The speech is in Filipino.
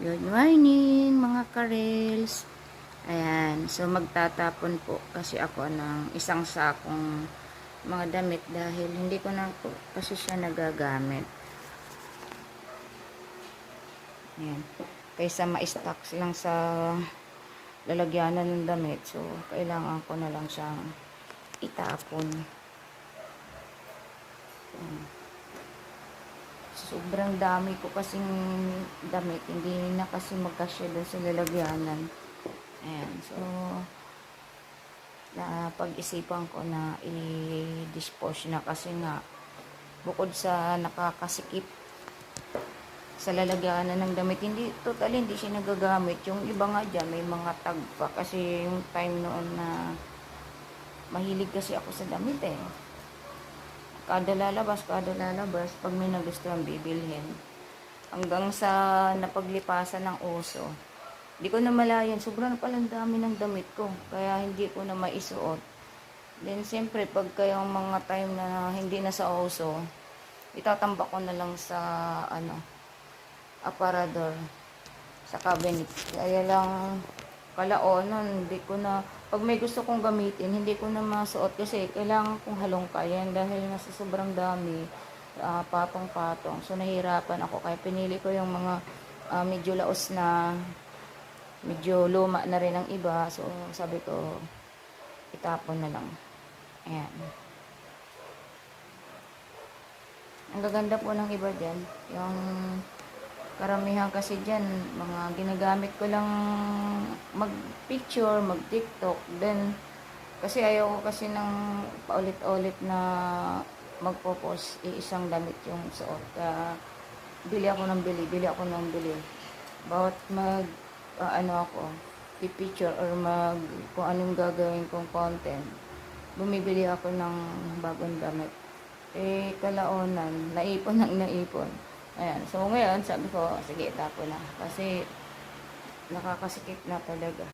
Good morning mga karels. Ayan, so magtatapon po kasi ako ng isang sakong mga damit dahil hindi ko na po kasi siya nagagamit. Ayan, kaysa ma-stocks lang sa lalagyanan ng damit, so kailangan ko na lang siyang itapon. Ayan. Sobrang dami ko kasing damit, hindi na kasi magkasya doon sa lalagyanan. Ayan, so pag-isipan ko na i-dispose na kasi nga bukod sa nakakasikip sa lalagyanan ng damit, hindi siya nagagamit. Yung iba nga dyan, may mga tag pa kasi yung time noon na mahilig kasi ako sa damit kada lalabas, pag may nagustuhan bibilhin. Hanggang sa napaglipasan ng uso. Hindi ko na malayan, sobrang palang dami ng damit ko. Kaya hindi ko na maisuot. Then, siyempre, pag kayong mga time na hindi na sa uso, itatambak ko na lang sa, aparador. Sa cabinet. Kaya lang, kalaonan, hindi ko na, pag may gusto kong gamitin, hindi ko na masuot kasi kailangan kong halongkayan dahil nasa sobrang dami, patong-patong. So, nahirapan ako. Kaya pinili ko yung mga medyo laos na, medyo luma na rin ang iba. So, sabi ko, itapon na lang. Ayan. Ang gaganda po ng iba dyan. Yung karamihan kasi dyan, mga ginagamit ko lang mag-picture, mag-tiktok. Then, kasi ayaw ko kasi ng paulit-ulit na magpo-post isang damit yung suot. Bili ako ng bili. Bawat ako, picture or kung anong gagawin kong content, bumibili ako ng bagong damit. Kalaonan, naipon. Ayan. So, ngayon, sabi ko, sige, tapo na. Kasi, nakakasikip na talaga.